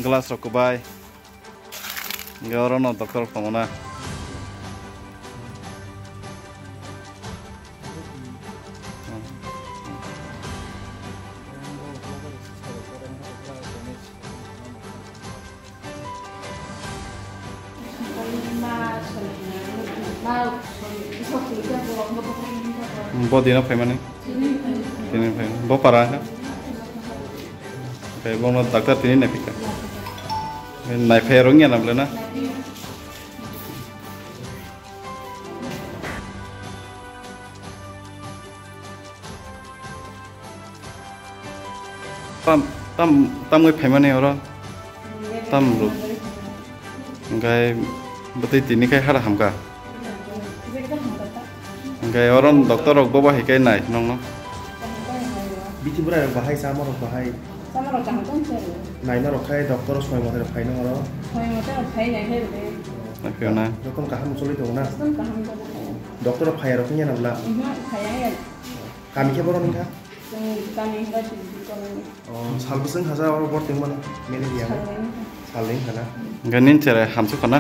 glass rok kubai garono doktor pamona body na pemane tini pem bo para ka pe bo no doctor tini na pika nai ferong ya na blena tam ngai pemane ora tam ru ngai betul tini kai hara hamka ngai orang dokter rok bawa hikai nai nong no bici berai bahai sama rok bahai nai na rok kai dokter soy motor phai nong ro tapi na dokter kaham soli dong na dokter phai rok nya na bla kami ke boron ka salbeseng hasa oro borting mana mele dia saling kana ganin cere hamsu kana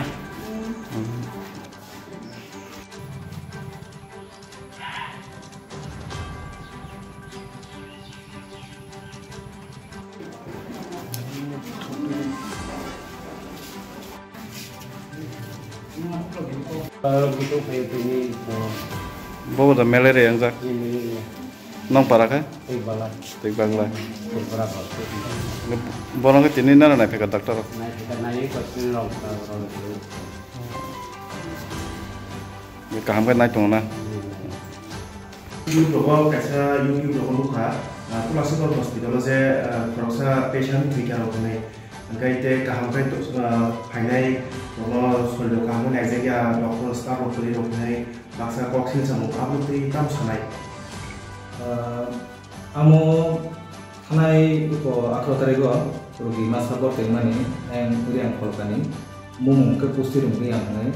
gitu kayak ini bawa dah malaria yang zak ini nong para ka bala tik bangla berapa borong ke tini na na peka dokter naik ke sini orang kaham kan naik tong na YouTube lo kaisa YouTube lo buka aku langsung ke hospital je proses patient bikin orang ini angkai te kaham kai tu finai lo soldo kaham naik je ya dokter staff lo beli orang ini baksa koksin sama kamu tu tam sanai amo kanai ko akro tarego rogi masa bor temani en kuriang kolkani mumung ke pusti rumri yang nai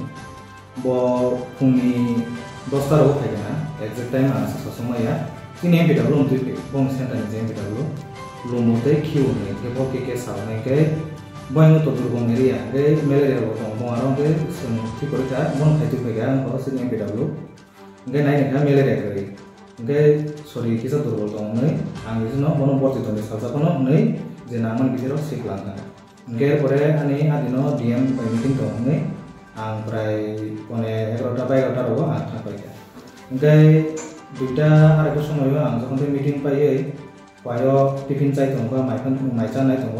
bo kumi dostar ho thayna exact time asa sosoma ya kini beda belum tu bong senta ni beda belum lumote kiu ni ke bo ke sa nai ke boing to durgong area ke malaria bo mo arong ke sun ti korita mon khai tu pega ko sini beda belum ngai nai ka malaria kari ngai sorry kisa durbol tong nai ang isno mono borti to ni salsa kono nai je naman bisiro siklang ka ngai pore ani adino dm by meeting to nai ang prai kone 11টা by 11টা ro ang thapai ka ngai duita are ko somoy ang jokhon meeting pai payo tiffin chai tong ba mai chan nai tong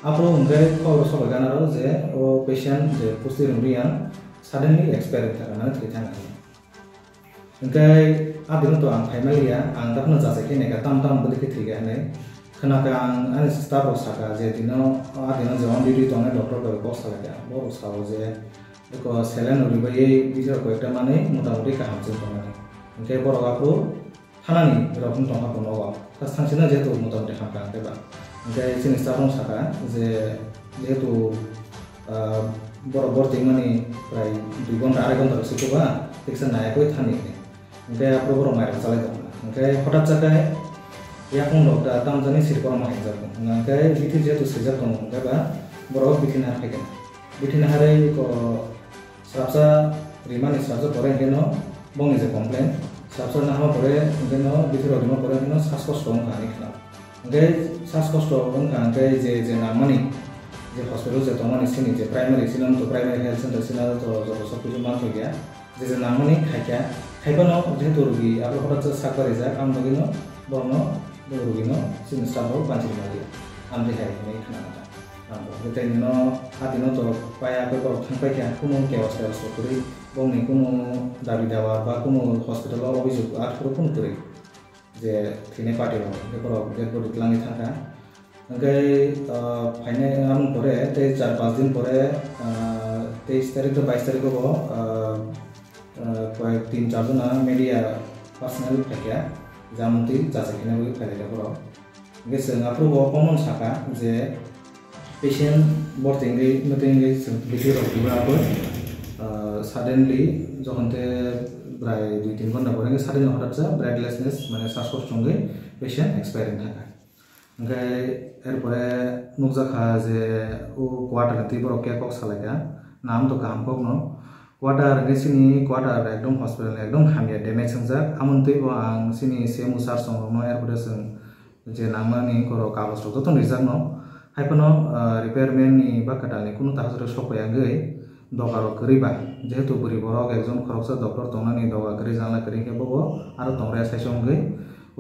apro ngai ko so gana ro je o patient je pusti rumrian suddenly expire thana thithana ngai adino to ang family ya ang tapna jase ke nega tam bodi ke thiga ne khana ka ang ani staff saka je dino adino jawon duty to ne doctor ko boss saka bo sawo je ko selen uri bai bijor ko ekta mane motamoti ka hamsin to mane ngai boro gapu thanani rokun tong ka no ta sangsina je to motamoti hamka ke ba ngai sin staff saka je jetu boro tingmani prai 2 ঘন্টা 2.5 ঘন্টা siko ba tiksa naya ko thani ngai apro boro mai chalai dong ngai hotat jakai ya kong dokta tam jani sirkor ma hinjar ngai bithi je to sejar tong ngai ba boro bithi na khake bithi na hare ko sabsa rimani sabsa pore geno bong je complain sabsa na ha pore geno bithi ro pore geno saskos tong kani khna ngai saskos tong kan ngai je namani je hospital je tomani sini je primary sinan to primary health center sinan to sob kichu মান ho gaya je namani khaikya খাইবানো যেহেতু রোগী আপনি হঠাৎ সাকবারে যাক আমরা গিনো বর্ণ রোগীনো সিনস্টারও বাঁচিয়ে মারি আমি খাই এই খানাটা আমরা যেটা নিনো আদিনো তো পায়া পেপার থাকবে কি কোনো কেওয়াস করে বংনি কোনো দাবি দেওয়া বা কোনো হসপিটাল অভিযোগ আর কোনো করে যে থিনে পার্টি হবে এরপর ডেড বডি লাঙি থাকা ওকে ফাইনে আম পরে 4-5 দিন পরে 23 তারিখ তো 22 তারিখ হবো কয়েক 3-4 জন মিডিয়া পার্সোনাল থাকে জামতি যাচাইখানে বই ফাইলে পড়ো গেছে আপ্রুভ কমন শাখা যে পেশেন্ট বর্তিঙ্গি নতিঙ্গি বিধি রকিবাবো সাডেনলি যখনতে প্রায় 2-3 ঘন্টা পরে সাডেন হঠাৎ ব্রেথলেসনেস মানে শ্বাসকষ্ট সঙ্গে পেশেন্ট এক্সপায়ারিং থাকা ओमफ्राय एरपरे नुकजाखा जे क्वार्टार ती बरक के कक सालायका नाम तो काम कक न क्वार्टार के सिनी क्वार्टार एकदम हॉस्पिटल एकदम हामिया डैमेज संजाक आमन तैबो आं सिनी से मुसार संग न एरपरे जों जे नामानि करो कागज तो रिजाक न हाइपनो रिपेयरमेंट नि बा कटालनि कुनु ताहाजर सफाया गई दगारो करिबा जेहेतु बुरि बरक एकजन खरकसा डॉक्टर तंगनानि दगा करि जानला करि केबो आरो तंग्राया साइसं गई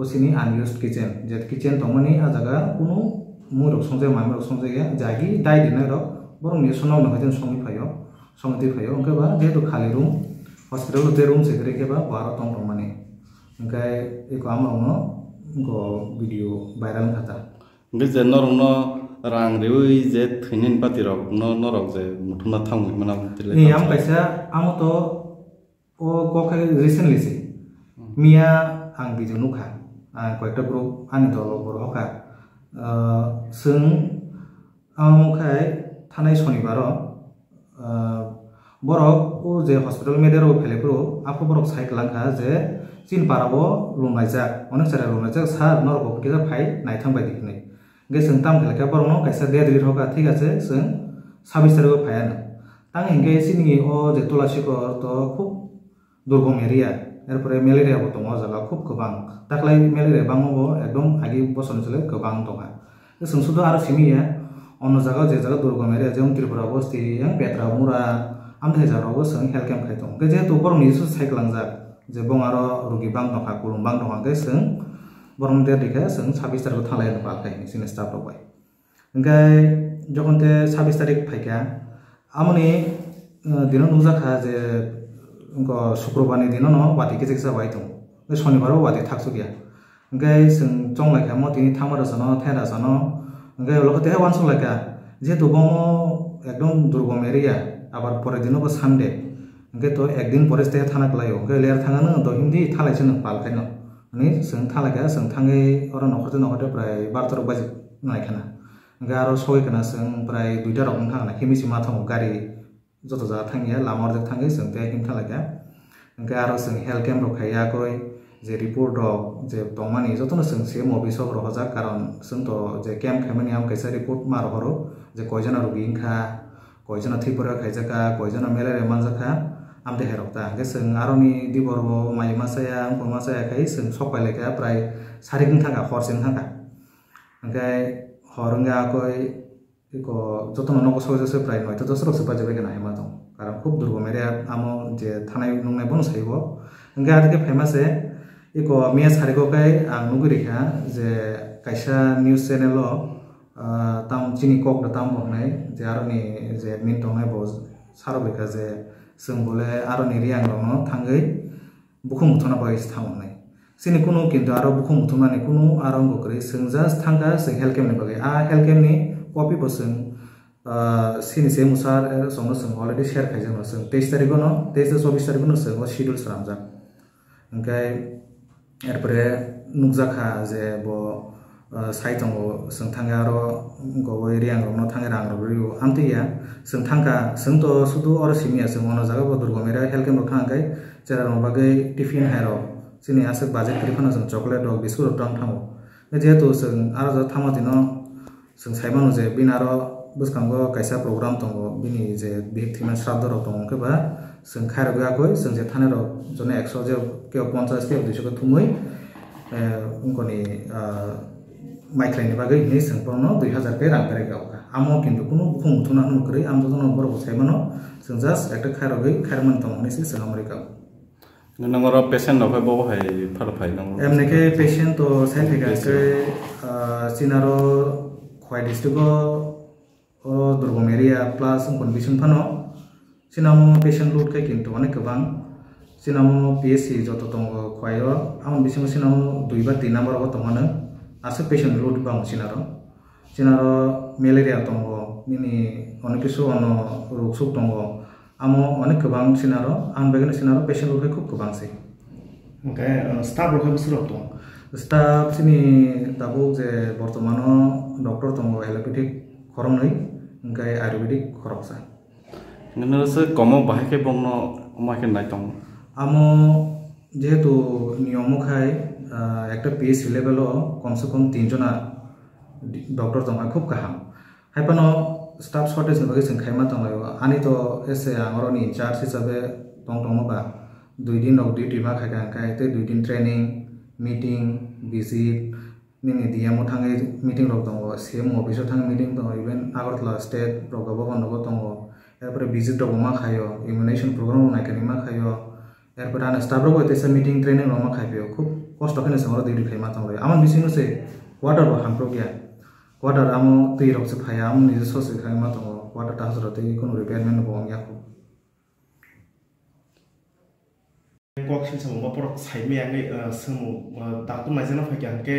ओसिनी अनयूज्ड किचन जे किचन तंगमानि आ जागा कुनु मुरक संजे मामरक संजे गया जागी दाइ दिनाय रक बरं नि सनाव न हजन संगि फायो संगति फायो ओंकेबा जेहेतु खाली रूम हॉस्पिटल ते रूम से करि केबा बारो तंग तंगमानि ओंकाय एको आमरनो गो वीडियो वायरल खाता जे नरनो रां रेवै जे थैनिन पाति रक नरक जे मुथुना थांगै मना तिले नि आम कैसा आम तो ओ कोखे रिसेंटली से मिया आं बिजु नुखा आं कयटा ग्रुप आनि दल बर हका जों आमखाय थानाय शनिबार बरक ओ जे हॉस्पिटल मेडेरो फेलेप्रो आफो बरक साइकलांखा जे चिन पाराबो लुमायजाक अनेक सारा लुमायजाक सा नरक केजा फाइ नायथां बायदि खनै गे जों ताम खेलका बरनो कैसा देदरि होका ठीक আছে जों 26 तारिखआव फायानो तां हिंगे सिनि ओ जे तुलासीकर तो खूब दुर्गम एरिया एरपरे मेलेरिया बो दङ जागा खूब गोबां दाखलाय मेलेरिया बाङो एकदम आगि बसन चले गोबां दङ जों सुदो आरो सिमिया अन जागा जे जागा दुर्गम एरिया जे त्रिपुरा बस्ती yang पेट्रा मुरा आमथे जारावबो जों हेल्थ केम्प खायदों गे जे तो बरनि सु साइकलांजाक जे बङ आरो रुगि बां दङ कुलुम बां दङ गे जों बरन दे दिखा जों 26 तारिखआव थालायनो बाखाय सिनि स्टाफ रबाय ओंखाय जखनते 26 तारिख फायका आमनि दिन नुजाखा जे उनको शुक्रबारनि दिन न वाति केजे जाबाय दं बे शनिबाराव वाति थाकसु गया ओंखाय जों चंलायखा मतिनि थामरा जानो थेरा जानो ओंखाय लखते वानसु लायका जेहेतु बङो एकदम दुर्गम एरिया आबार परे दिनबो सानडे ओंखाय तो एक दिन परे स्टे थाना लायो ओंखाय लेर थाङानो द हिंदी थालायसनो पालखायनो माने जों थालायका जों थाङै अर नखरते प्राय 12 बाजि नायखाना ओंखाय आरो सयखाना जों प्राय 2टा रकम थाङा हिमिसि माथाव गारि जत जा थाङिया लामारजों थाङै जों ते हिम थालायका ओंखाय आरो जों हेल्थ केम्प रखाया गय जे रिपोर्ट रक जे तंमानि जतनो जों से मबिस रख रजा कारण जों तो जे केम्प खामानि आम कैसा रिपोर्ट मार हरो जे कयजना रोगि इंखा कयजना थैपरा खायजाका कयजना मेलेरिया मानजाका आम देहा रखता गे जों आरोनि दिबरबो माइ मासाया अंको मासाया खाय जों सकायलेका प्राय 4 दिन थांगा हरसेन थांगा ओंखाय हरंगा गय इको जतनो नगो सयजसे प्राय 9 10 रकसे बाजे बेगना हेमा दं कारण खूब दुर्गम एरिया आमो जे थानाय नुनाय बन साइबो ओंखाय आदिके फेमास है इको मिया सारिको काय आं नुगुरिखा जे कायसा न्यूज चैनल ताम चिनि कक ताम बहनाय जे आरोनि जे एडमिन दंनाय बो सारबेका जे जों बोले आरोनि रियां दङ थांगै बुखुम मुथना बायस थांनाय सिनि कुनु किन्तु आरो बुखुम मुथनानि कुनु आरो गकरै जों जास्ट थांगा जों हेल्थ केम्प नि बागै आ हेल्थ केम्प नि कपि बसों सिनि से मुसार संनो जों अलरेडी शेयर खायजों जों 23 तारिखआव न 23 24 तारिखआव जों शेड्यूल सामजा ओंखाय एरपरे नुकजाखा जे बो साइटंगो जों थांगा आरो गवै रियां रनो थांगा रां रबरियो आमतिया जों थांगा जों तो सुदु और सिमिया जों अन जागा बदुर गमेरा हेल्थ केम्प थांगाय जेरा बागै टिफिन हायरो सिनि आसे बाजेट करिफाना जों चॉकलेट रक बिस्कुट रक थांगो जेहेतु जों आरो थामा दिनो जों साइमानो जे बिन आरो बसकांगो कैसा प्रोग्राम दंगो बिनि जे बिथिमा श्राद्ध रक दं केबा जों खायरगाखै जों जे थाने रक जने 100 जे के 50 के 200 के थुमै उनकोनि माइक्लाइनि बागै नि संपनो 2000 पे रां पेरेगावका आमो किन्तु कुनु बुखुम मुथुना नुकरै आम जनो बर बसायमानो जों जास्ट एकटा खायरगै खायरमन तंगनिसि जों अमेरिका नंगरो पेशेंट नफाय बो हाय फारफाय नंगो एमनेके पेशेंट तो साइफिकासै सिनारो खय डिस्ट्रिक्टो दुर्गम एरिया प्लस कन्डिशन फानो सिनामो पेशेंट लुट के किन्तु अनेक गोबां सिनामो पीएससी जत दंगो खयो आम बिसिम सिनामो 2 बा 3 नम्बर हो दंगनो आसे पेशेंट लुट बां सिनारो मेलेरिया दंगो निनि अनेक किसु अन रोग सुख दंगो आमो अनेक गोबां सिनारो आं बेगनो सिनारो पेशेंट लुट खूब गोबां सै ओंखाय स्टाफ रख बिसुर दं स्टाफ सिनि दाबो जे बर्तमानो डॉक्टर दंगो एलोपैथिक खरंनै ओंखाय आयुर्वेदिक खरकसा नोसो कमो बाहायके बंनो माके नायतंग आमो जेहेतु नियम खाय एक पीएससी लेवल कम से कम 3 जना doctor tong khub kaham haipano staff shortage ni bagi जों खायमा दंलायो आनी तो एसे आंगरनि इंचार्ज हिसाबै दंबा 2 दिन रक डिउटी मा खायगा खाय ते 2 दिन ट्रेनिंग मीटिंग विजिट निनि दियामो थाङै मीटिंग रक दङ सीएम अफिसाव थाङै मीटिंग दङ इभेन आगरतला स्टेट रकबो बन्दबो दङ एरपर विजिट रक मा खायो इम्युनाइजेशन प्रोग्राम नायखानि मा खायो एरपर आन स्टाफ रक तेसे मीटिंग ट्रेनिंग रक मा खायबो खूब कष्ट खने समर डिउटी खायमा दंलायो आमन बिसिनो से वाटर बो हामप्रो गया वाटर आमो दै रक से फाया आमो निजे ससे खायमा दङ वाटर तासरते कोनो रिपेयरमेन्ट बो याखौ Koksin sama bapak saya miangai semu takut macam apa yang ke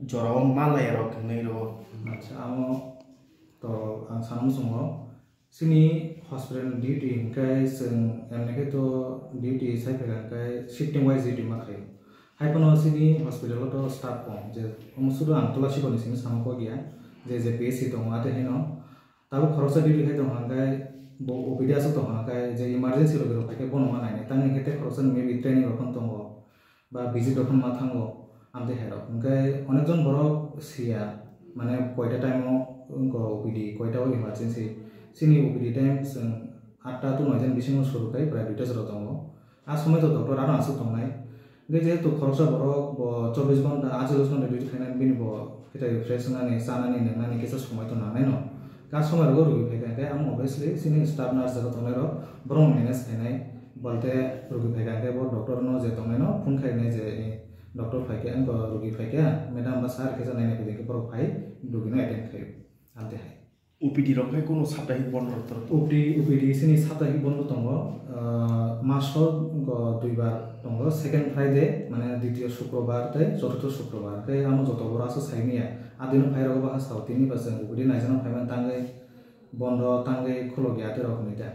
jorawam malah ya rok nih lo. Macam amo to angsamu semua sini hospital duty kai seng emne to duty saya pegang kai shifting wise duty makai. Hai pun sini hospital to staff pom je sudah angtola sih pun sini sama kau dia je PC to ada hino tapi khorosa duty kai to angkai OPD asal toh angkai je emergency lo berupa ke bono mana ini tangan kita khorosan maybe training rokon tongo ba visit rokon mathango amde hero angkai onekjon borok sia mane koita time ko OPD koita emergency sini OPD time seng 8টা to 9জন bisingo suru kai pray 2টা jero tongo as সময় তো doctor আর আসু tongnai ge je to khorosa borok bo 24 ঘন্টা 48 ঘন্টা duty khainai bini bo এটা refresh nani sanani nani kisa সময় তো nanai no Customer go rugi phekai ke am obviously sini staff nurse jaga tongai ro borong manage khainai bolte rugi phekai ke bo doctor no je tongai no phone khainai je doctor phaike ang rugi phaike madam ba sir ke janai ne ke borok phai rugi no attend khai ante hai UPD rokai kono saplahi bond doktor UPD sini saplahi bond tongo masor go duibar tongo second Friday mane দ্বিতীয় শুক্রবার tai চতুর্থ শুক্রবার ke am joto bora so saimia adino phairo ba hastao tini ba jeng UPD naijana phaiman tangai bondo tangai kholo gya te rok ni ta